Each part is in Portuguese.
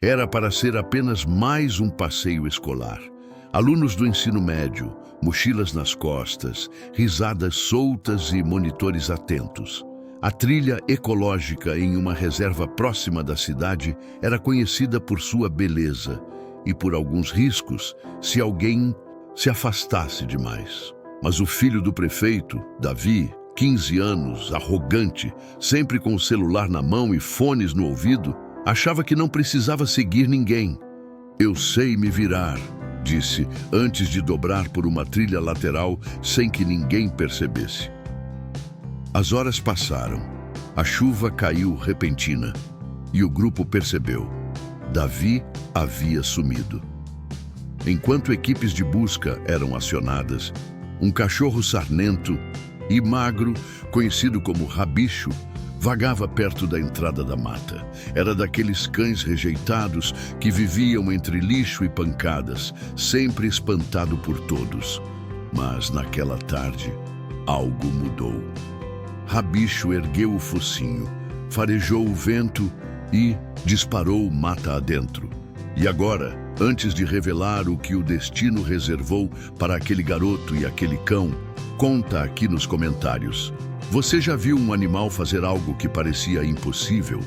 Era para ser apenas mais um passeio escolar. Alunos do ensino médio, mochilas nas costas, risadas soltas e monitores atentos. A trilha ecológica em uma reserva próxima da cidade era conhecida por sua beleza e por alguns riscos se alguém se afastasse demais. Mas o filho do prefeito, Davi, 15 anos, arrogante, sempre com o celular na mão e fones no ouvido, achava que não precisava seguir ninguém. "Eu sei me virar", disse, antes de dobrar por uma trilha lateral sem que ninguém percebesse. As horas passaram. A chuva caiu repentina e o grupo percebeu. Davi havia sumido. Enquanto equipes de busca eram acionadas, um cachorro sarnento e magro, conhecido como Rabicho, vagava perto da entrada da mata. Era daqueles cães rejeitados que viviam entre lixo e pancadas, sempre espantado por todos. Mas naquela tarde, algo mudou. Rabicho ergueu o focinho, farejou o vento e disparou mata adentro. E agora, antes de revelar o que o destino reservou para aquele garoto e aquele cão, conta aqui nos comentários. Você já viu um animal fazer algo que parecia impossível?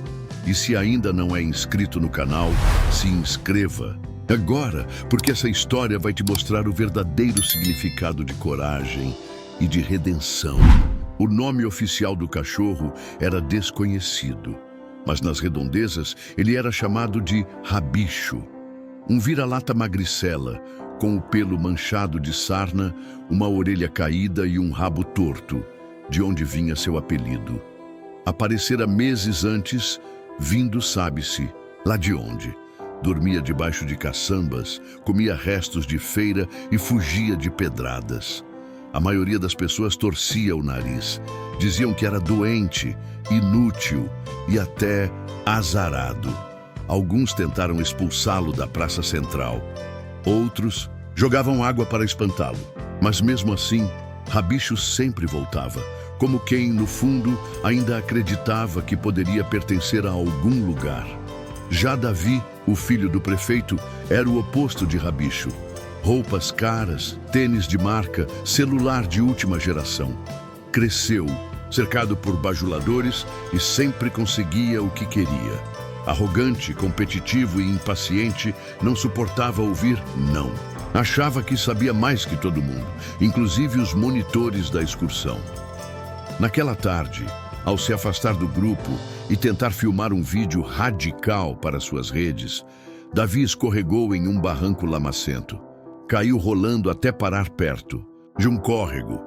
E se ainda não é inscrito no canal, se inscreva agora, porque essa história vai te mostrar o verdadeiro significado de coragem e de redenção. O nome oficial do cachorro era desconhecido, mas nas redondezas ele era chamado de Rabicho. Um vira-lata magricela, com o pelo manchado de sarna, uma orelha caída e um rabo torto, de onde vinha seu apelido. Aparecera meses antes, vindo sabe-se lá de onde. Dormia debaixo de caçambas, comia restos de feira e fugia de pedradas. A maioria das pessoas torcia o nariz. Diziam que era doente, inútil e até azarado. Alguns tentaram expulsá-lo da praça central. Outros jogavam água para espantá-lo. Mas mesmo assim, Rabicho sempre voltava, como quem, no fundo, ainda acreditava que poderia pertencer a algum lugar. Já Davi, o filho do prefeito, era o oposto de Rabicho. Roupas caras, tênis de marca, celular de última geração. Cresceu, cercado por bajuladores e sempre conseguia o que queria. Arrogante, competitivo e impaciente, não suportava ouvir não. Achava que sabia mais que todo mundo, inclusive os monitores da excursão. Naquela tarde, ao se afastar do grupo e tentar filmar um vídeo radical para suas redes, Davi escorregou em um barranco lamacento. Caiu rolando até parar perto de um córrego.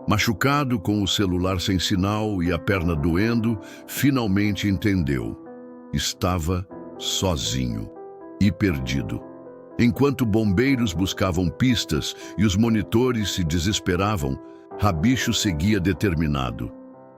Machucado, com o celular sem sinal e a perna doendo, finalmente entendeu. Estava sozinho e perdido. Enquanto bombeiros buscavam pistas e os monitores se desesperavam, Rabicho seguia determinado,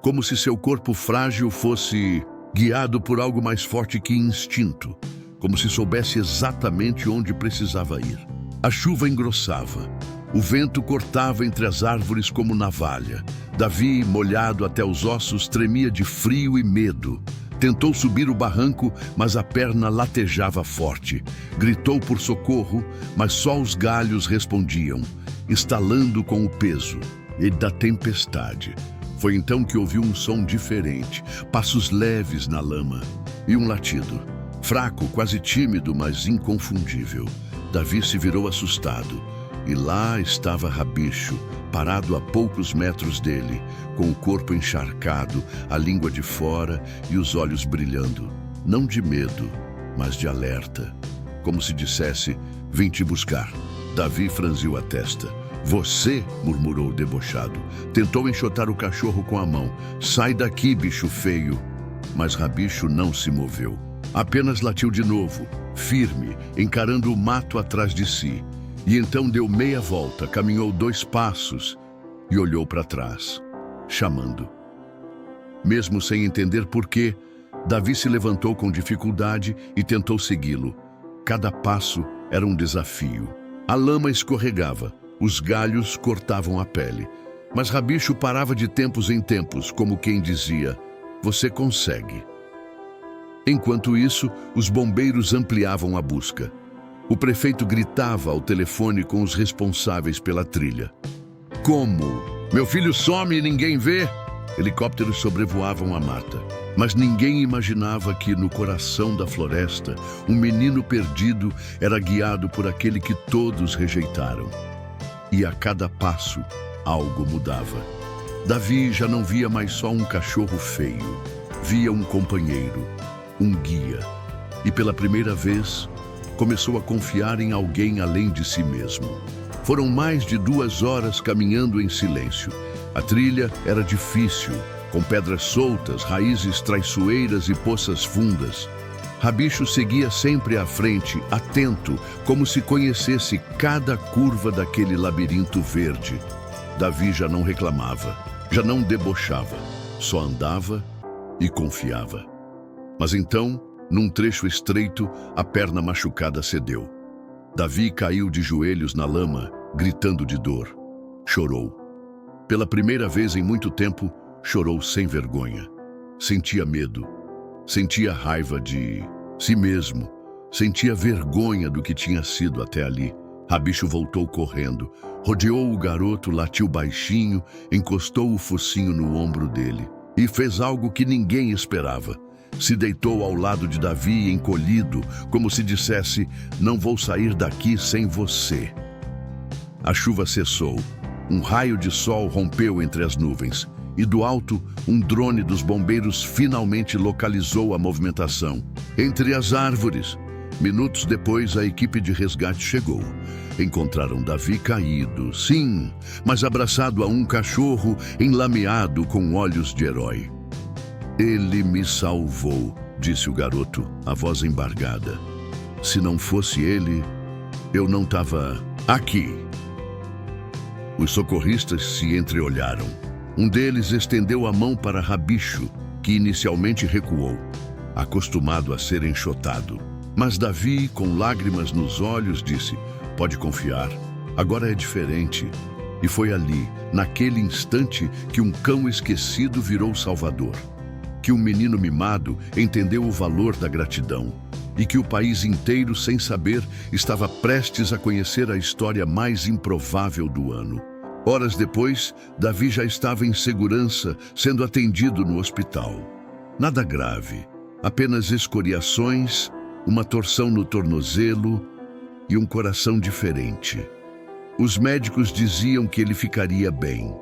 como se seu corpo frágil fosse guiado por algo mais forte que instinto, como se soubesse exatamente onde precisava ir. A chuva engrossava. O vento cortava entre as árvores como navalha. Davi, molhado até os ossos, tremia de frio e medo. Tentou subir o barranco, mas a perna latejava forte. Gritou por socorro, mas só os galhos respondiam, estalando com o peso e da tempestade. Foi então que ouviu um som diferente, passos leves na lama e um latido. Fraco, quase tímido, mas inconfundível. Davi se virou assustado, e lá estava Rabicho, parado a poucos metros dele, com o corpo encharcado, a língua de fora e os olhos brilhando, não de medo, mas de alerta, como se dissesse, vim te buscar. Davi franziu a testa. Você, murmurou debochado. Tentou enxotar o cachorro com a mão. Sai daqui, bicho feio. Mas Rabicho não se moveu. Apenas latiu de novo, firme, encarando o mato atrás de si. E então deu meia volta, caminhou 2 passos e olhou para trás, chamando. Mesmo sem entender por quê, Davi se levantou com dificuldade e tentou segui-lo. Cada passo era um desafio. A lama escorregava, os galhos cortavam a pele. Mas Rabicho parava de tempos em tempos, como quem dizia, você consegue. Enquanto isso, os bombeiros ampliavam a busca. O prefeito gritava ao telefone com os responsáveis pela trilha. Como? Meu filho some e ninguém vê? Helicópteros sobrevoavam a mata. Mas ninguém imaginava que, no coração da floresta, um menino perdido era guiado por aquele que todos rejeitaram. E a cada passo, algo mudava. Davi já não via mais só um cachorro feio. Via um companheiro, um guia. E pela primeira vez, começou a confiar em alguém além de si mesmo. Foram mais de 2 horas caminhando em silêncio. A trilha era difícil, com pedras soltas, raízes traiçoeiras e poças fundas. Rabicho seguia sempre à frente, atento, como se conhecesse cada curva daquele labirinto verde. Davi já não reclamava, já não debochava, só andava e confiava. Mas então, num trecho estreito, a perna machucada cedeu. Davi caiu de joelhos na lama, gritando de dor. Chorou. Pela primeira vez em muito tempo, chorou sem vergonha. Sentia medo. Sentia raiva de si mesmo. Sentia vergonha do que tinha sido até ali. Rabicho voltou correndo. Rodeou o garoto, latiu baixinho, encostou o focinho no ombro dele. E fez algo que ninguém esperava. Se deitou ao lado de Davi, encolhido, como se dissesse: "Não vou sair daqui sem você." A chuva cessou. Um raio de sol rompeu entre as nuvens. E do alto, um drone dos bombeiros finalmente localizou a movimentação. Entre as árvores. Minutos depois, a equipe de resgate chegou. Encontraram Davi caído, sim, mas abraçado a um cachorro enlameado com olhos de herói. "Ele me salvou", disse o garoto, a voz embargada. "Se não fosse ele, eu não estava aqui." Os socorristas se entreolharam. Um deles estendeu a mão para Rabicho, que inicialmente recuou, acostumado a ser enxotado. Mas Davi, com lágrimas nos olhos, disse: "Pode confiar, agora é diferente." E foi ali, naquele instante, que um cão esquecido virou salvador. Que um menino mimado entendeu o valor da gratidão. E que o país inteiro, sem saber, estava prestes a conhecer a história mais improvável do ano. Horas depois, Davi já estava em segurança, sendo atendido no hospital. Nada grave, apenas escoriações, uma torção no tornozelo e um coração diferente. Os médicos diziam que ele ficaria bem,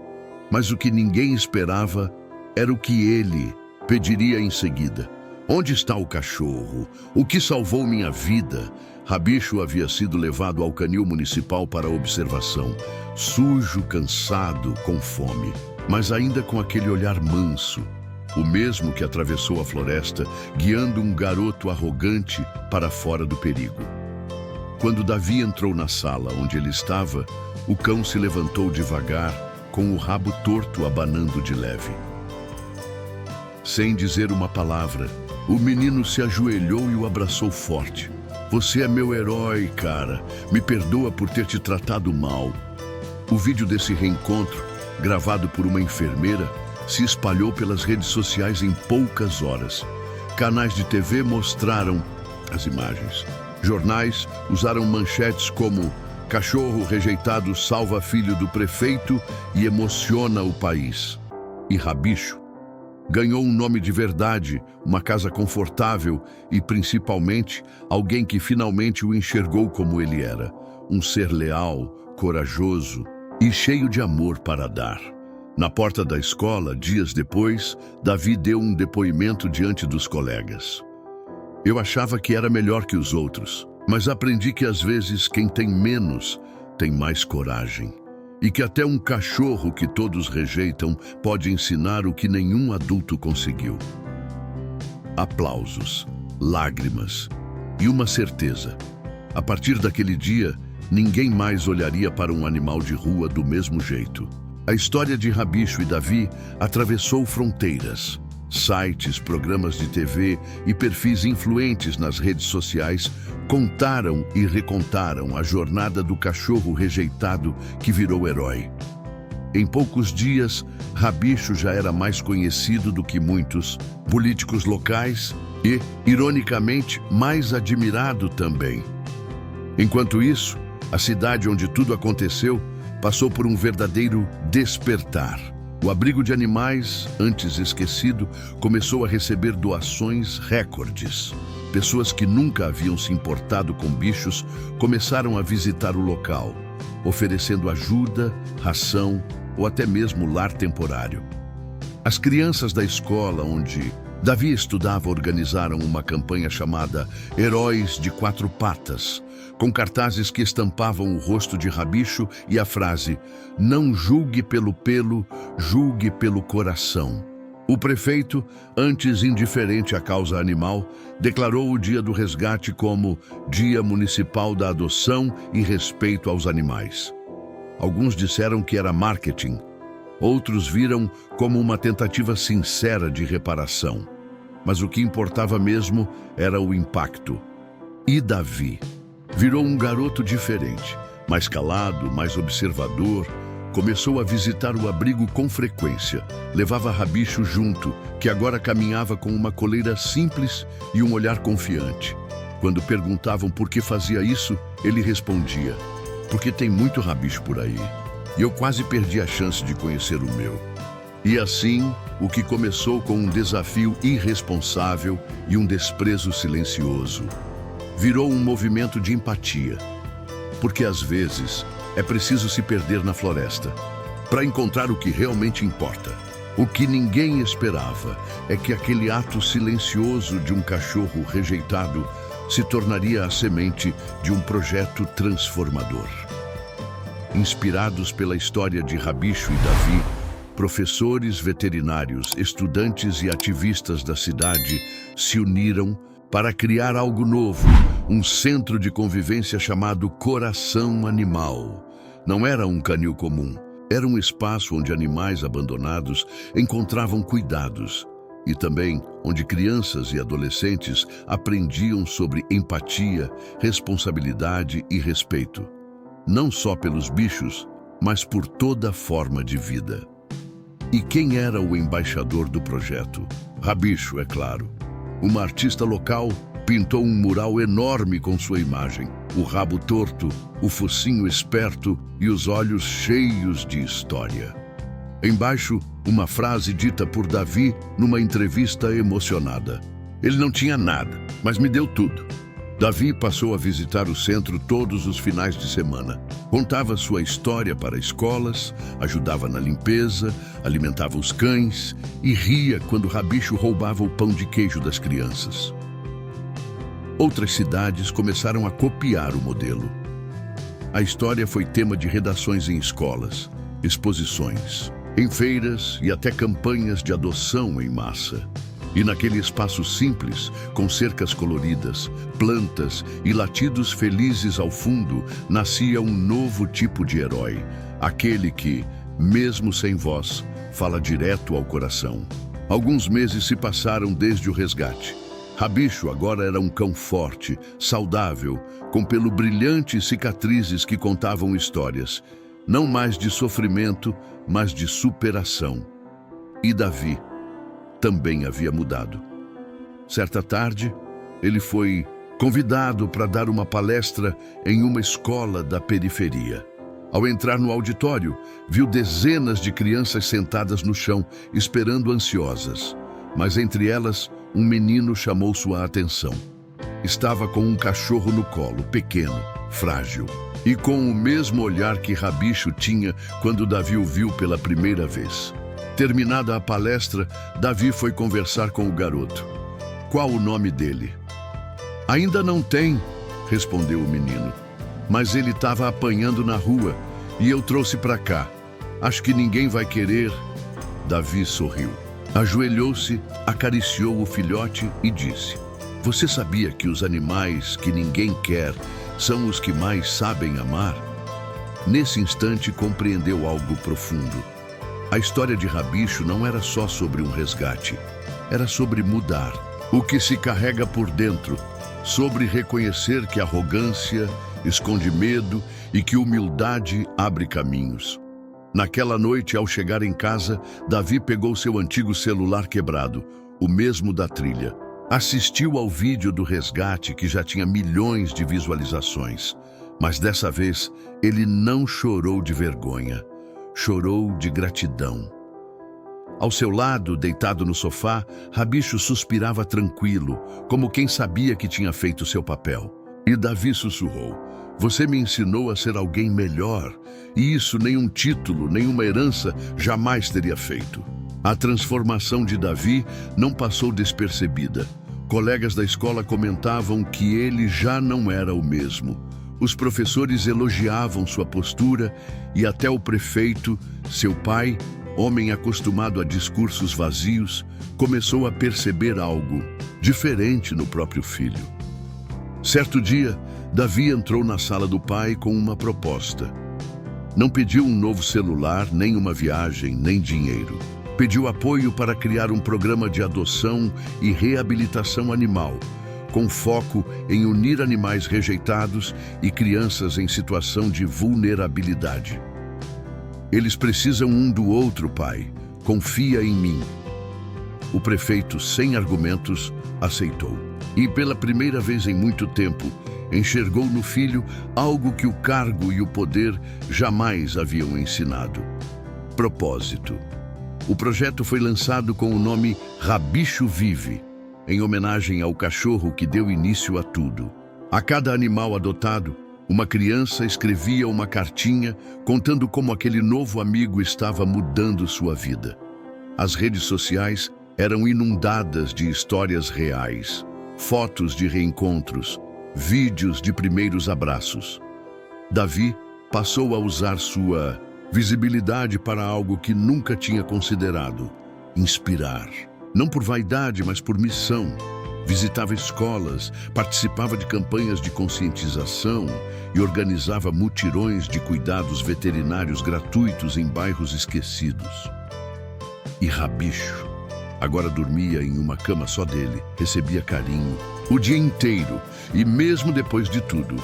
mas o que ninguém esperava era o que ele pediria em seguida. "Onde está o cachorro? O que salvou minha vida?" Rabicho havia sido levado ao canil municipal para observação, sujo, cansado, com fome, mas ainda com aquele olhar manso, o mesmo que atravessou a floresta, guiando um garoto arrogante para fora do perigo. Quando Davi entrou na sala onde ele estava, o cão se levantou devagar, com o rabo torto abanando de leve. Sem dizer uma palavra, o menino se ajoelhou e o abraçou forte. "Você é meu herói, cara. Me perdoa por ter te tratado mal." O vídeo desse reencontro, gravado por uma enfermeira, se espalhou pelas redes sociais em poucas horas. Canais de TV mostraram as imagens. Jornais usaram manchetes como "Cachorro rejeitado salva filho do prefeito e emociona o país." E Rabicho ganhou um nome de verdade, uma casa confortável e, principalmente, alguém que finalmente o enxergou como ele era. Um ser leal, corajoso e cheio de amor para dar. Na porta da escola, dias depois, Davi deu um depoimento diante dos colegas. "Eu achava que era melhor que os outros, mas aprendi que às vezes quem tem menos tem mais coragem. E que até um cachorro que todos rejeitam pode ensinar o que nenhum adulto conseguiu." Aplausos, lágrimas e uma certeza. A partir daquele dia, ninguém mais olharia para um animal de rua do mesmo jeito. A história de Rabicho e Davi atravessou fronteiras. Sites, programas de TV e perfis influentes nas redes sociais contaram e recontaram a jornada do cachorro rejeitado que virou herói. Em poucos dias, Rabicho já era mais conhecido do que muitos políticos locais, e, ironicamente, mais admirado também. Enquanto isso, a cidade onde tudo aconteceu passou por um verdadeiro despertar. O abrigo de animais, antes esquecido, começou a receber doações recordes. Pessoas que nunca haviam se importado com bichos começaram a visitar o local, oferecendo ajuda, ração ou até mesmo lar temporário. As crianças da escola onde Davi estudava organizaram uma campanha chamada Heróis de Quatro Patas, com cartazes que estampavam o rosto de Rabicho e a frase "Não julgue pelo pelo, julgue pelo coração". O prefeito, antes indiferente à causa animal, declarou o Dia do Resgate como Dia Municipal da Adoção e Respeito aos Animais. Alguns disseram que era marketing, outros viram como uma tentativa sincera de reparação. Mas o que importava mesmo era o impacto. E Davi virou um garoto diferente, mais calado, mais observador. Começou a visitar o abrigo com frequência. Levava Rabicho junto, que agora caminhava com uma coleira simples e um olhar confiante. Quando perguntavam por que fazia isso, ele respondia: "Porque tem muito rabicho por aí. E eu quase perdi a chance de conhecer o meu". E assim, o que começou com um desafio irresponsável e um desprezo silencioso, virou um movimento de empatia. Porque às vezes é preciso se perder na floresta para encontrar o que realmente importa. O que ninguém esperava é que aquele ato silencioso de um cachorro rejeitado se tornaria a semente de um projeto transformador. Inspirados pela história de Rabicho e Davi, professores, veterinários, estudantes e ativistas da cidade se uniram para criar algo novo, um centro de convivência chamado Coração Animal. Não era um canil comum, era um espaço onde animais abandonados encontravam cuidados e também onde crianças e adolescentes aprendiam sobre empatia, responsabilidade e respeito. Não só pelos bichos, mas por toda forma de vida. E quem era o embaixador do projeto? Rabicho, é claro. Uma artista local pintou um mural enorme com sua imagem, o rabo torto, o focinho esperto e os olhos cheios de história. Embaixo, uma frase dita por Davi numa entrevista emocionada: "Ele não tinha nada, mas me deu tudo". Davi passou a visitar o centro todos os finais de semana. Contava sua história para escolas, ajudava na limpeza, alimentava os cães e ria quando Rabicho roubava o pão de queijo das crianças. Outras cidades começaram a copiar o modelo. A história foi tema de redações em escolas, exposições, em feiras e até campanhas de adoção em massa. E naquele espaço simples, com cercas coloridas, plantas e latidos felizes ao fundo, nascia um novo tipo de herói, aquele que, mesmo sem voz, fala direto ao coração. Alguns meses se passaram desde o resgate. Rabicho agora era um cão forte, saudável, com pelo brilhante e cicatrizes que contavam histórias, não mais de sofrimento, mas de superação. E Davi também havia mudado. Certa tarde, ele foi convidado para dar uma palestra em uma escola da periferia. Ao entrar no auditório, viu dezenas de crianças sentadas no chão, esperando ansiosas. Mas entre elas, um menino chamou sua atenção. Estava com um cachorro no colo, pequeno, frágil, e com o mesmo olhar que Rabicho tinha quando Davi o viu pela primeira vez. Terminada a palestra, Davi foi conversar com o garoto. Qual o nome dele? Ainda não tem, respondeu o menino. Mas ele estava apanhando na rua e eu trouxe para cá. Acho que ninguém vai querer. Davi sorriu. Ajoelhou-se, acariciou o filhote e disse: "Você sabia que os animais que ninguém quer são os que mais sabem amar?" Nesse instante compreendeu algo profundo. A história de Rabicho não era só sobre um resgate, era sobre mudar o que se carrega por dentro, sobre reconhecer que arrogância esconde medo e que humildade abre caminhos. Naquela noite, ao chegar em casa, Davi pegou seu antigo celular quebrado, o mesmo da trilha. Assistiu ao vídeo do resgate que já tinha milhões de visualizações, mas dessa vez ele não chorou de vergonha, chorou de gratidão. Ao seu lado, deitado no sofá, Rabicho suspirava tranquilo, como quem sabia que tinha feito seu papel. E Davi sussurrou: "Você me ensinou a ser alguém melhor, e isso nenhum título, nenhuma herança jamais teria feito." A transformação de Davi não passou despercebida. Colegas da escola comentavam que ele já não era o mesmo. Os professores elogiavam sua postura e até o prefeito, seu pai, homem acostumado a discursos vazios, começou a perceber algo diferente no próprio filho. Certo dia, Davi entrou na sala do pai com uma proposta. Não pediu um novo celular, nem uma viagem, nem dinheiro. Pediu apoio para criar um programa de adoção e reabilitação animal, com foco em unir animais rejeitados e crianças em situação de vulnerabilidade. "Eles precisam um do outro, pai. Confia em mim." O prefeito, sem argumentos, aceitou. E pela primeira vez em muito tempo, enxergou no filho algo que o cargo e o poder jamais haviam ensinado: propósito. O projeto foi lançado com o nome Rabicho Vive, em homenagem ao cachorro que deu início a tudo. A cada animal adotado, uma criança escrevia uma cartinha contando como aquele novo amigo estava mudando sua vida. As redes sociais eram inundadas de histórias reais, fotos de reencontros, vídeos de primeiros abraços. Davi passou a usar sua visibilidade para algo que nunca tinha considerado: inspirar. Não por vaidade, mas por missão. Visitava escolas, participava de campanhas de conscientização e organizava mutirões de cuidados veterinários gratuitos em bairros esquecidos. E Rabicho agora dormia em uma cama só dele, recebia carinho o dia inteiro e, mesmo depois de tudo,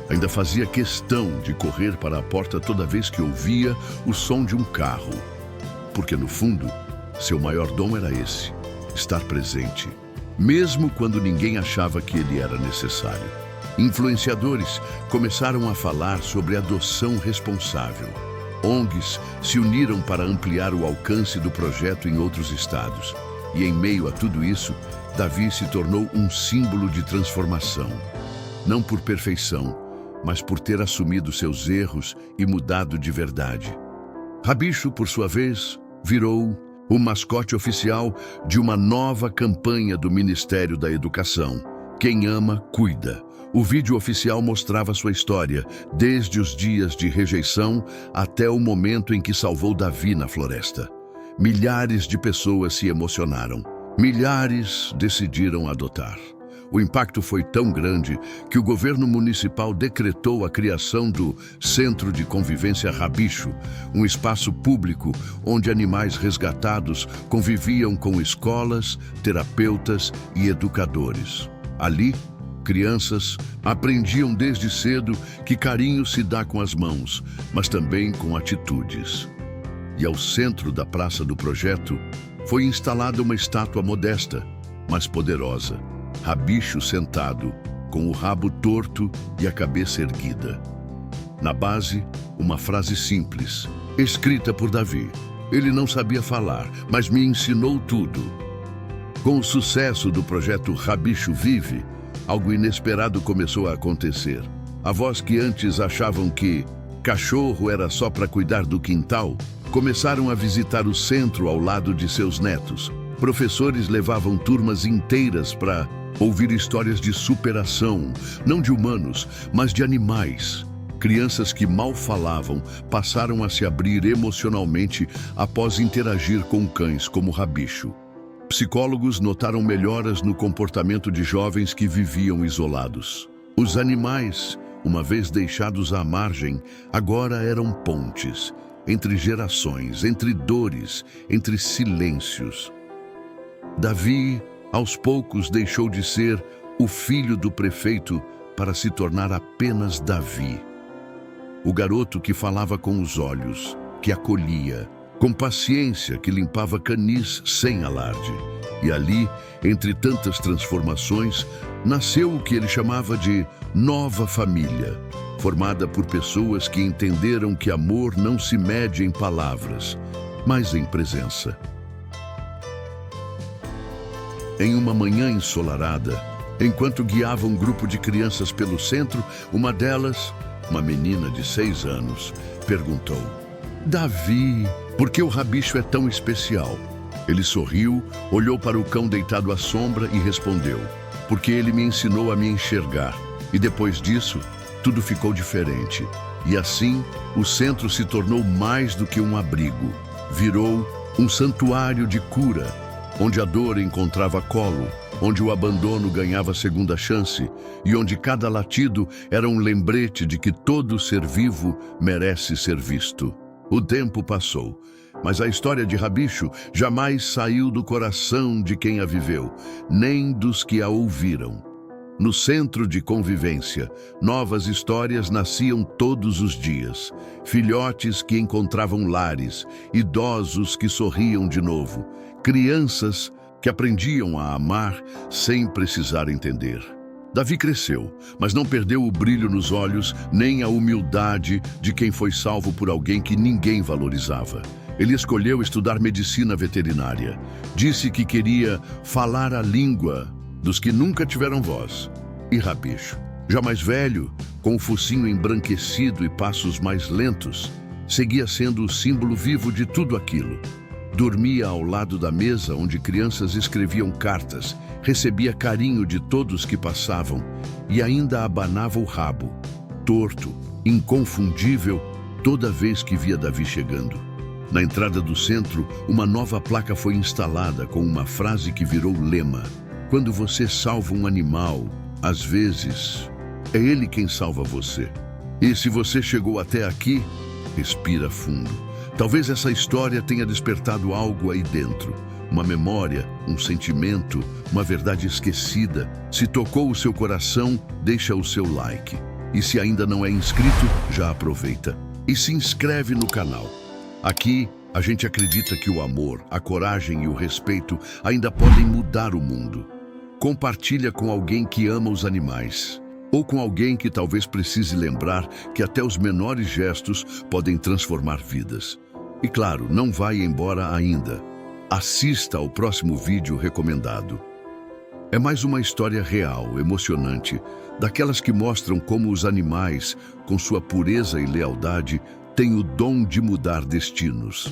ainda fazia questão de correr para a porta toda vez que ouvia o som de um carro. Porque, no fundo, seu maior dom era esse: estar presente, mesmo quando ninguém achava que ele era necessário. Influenciadores começaram a falar sobre adoção responsável. ONGs se uniram para ampliar o alcance do projeto em outros estados. E, em meio a tudo isso, Davi se tornou um símbolo de transformação. Não por perfeição, mas por ter assumido seus erros e mudado de verdade. Rabicho, por sua vez, virou o mascote oficial de uma nova campanha do Ministério da Educação: Quem ama, cuida. O vídeo oficial mostrava sua história, desde os dias de rejeição até o momento em que salvou Davi na floresta. Milhares de pessoas se emocionaram. Milhares decidiram adotar. O impacto foi tão grande que o governo municipal decretou a criação do Centro de Convivência Rabicho, um espaço público onde animais resgatados conviviam com escolas, terapeutas e educadores. Ali, crianças aprendiam desde cedo que carinho se dá com as mãos, mas também com atitudes. E ao centro da praça do projeto foi instalada uma estátua modesta, mas poderosa: Rabicho sentado, com o rabo torto e a cabeça erguida. Na base, uma frase simples, escrita por Davi: "Ele não sabia falar, mas me ensinou tudo." Com o sucesso do projeto Rabicho Vive, algo inesperado começou a acontecer. Avós que antes achavam que cachorro era só para cuidar do quintal, começaram a visitar o centro ao lado de seus netos. Professores levavam turmas inteiras para ouvir histórias de superação, não de humanos, mas de animais. Crianças que mal falavam passaram a se abrir emocionalmente após interagir com cães como Rabicho. Psicólogos notaram melhoras no comportamento de jovens que viviam isolados. Os animais, uma vez deixados à margem, agora eram pontes entre gerações, entre dores, entre silêncios. Davi, aos poucos, deixou de ser o filho do prefeito para se tornar apenas Davi. O garoto que falava com os olhos, que acolhia, com paciência que limpava canis sem alarde. E ali, entre tantas transformações, nasceu o que ele chamava de nova família, formada por pessoas que entenderam que amor não se mede em palavras, mas em presença. Em uma manhã ensolarada, enquanto guiava um grupo de crianças pelo centro, uma delas, uma menina de 6 anos, perguntou: Davi, por que o Rabicho é tão especial? Ele sorriu, olhou para o cão deitado à sombra e respondeu: porque ele me ensinou a me enxergar. E depois disso, tudo ficou diferente. E assim, o centro se tornou mais do que um abrigo. Virou um santuário de cura, onde a dor encontrava colo, onde o abandono ganhava segunda chance e onde cada latido era um lembrete de que todo ser vivo merece ser visto. O tempo passou, mas a história de Rabicho jamais saiu do coração de quem a viveu, nem dos que a ouviram. No centro de convivência, novas histórias nasciam todos os dias. Filhotes que encontravam lares, idosos que sorriam de novo, crianças que aprendiam a amar sem precisar entender. Davi cresceu, mas não perdeu o brilho nos olhos nem a humildade de quem foi salvo por alguém que ninguém valorizava. Ele escolheu estudar medicina veterinária. Disse que queria falar a língua dos que nunca tiveram voz. E Rabicho, já mais velho, com o focinho embranquecido e passos mais lentos, seguia sendo o símbolo vivo de tudo aquilo. Dormia ao lado da mesa onde crianças escreviam cartas, recebia carinho de todos que passavam e ainda abanava o rabo, torto, inconfundível, toda vez que via Davi chegando. Na entrada do centro, uma nova placa foi instalada com uma frase que virou lema: quando você salva um animal, às vezes, é ele quem salva você. E se você chegou até aqui, respira fundo. Talvez essa história tenha despertado algo aí dentro. Uma memória, um sentimento, uma verdade esquecida. Se tocou o seu coração, deixa o seu like. E se ainda não é inscrito, já aproveita. E se inscreve no canal. Aqui, a gente acredita que o amor, a coragem e o respeito ainda podem mudar o mundo. Compartilha com alguém que ama os animais. Ou com alguém que talvez precise lembrar que até os menores gestos podem transformar vidas. E claro, não vai embora ainda. Assista ao próximo vídeo recomendado. É mais uma história real, emocionante, daquelas que mostram como os animais, com sua pureza e lealdade, têm o dom de mudar destinos.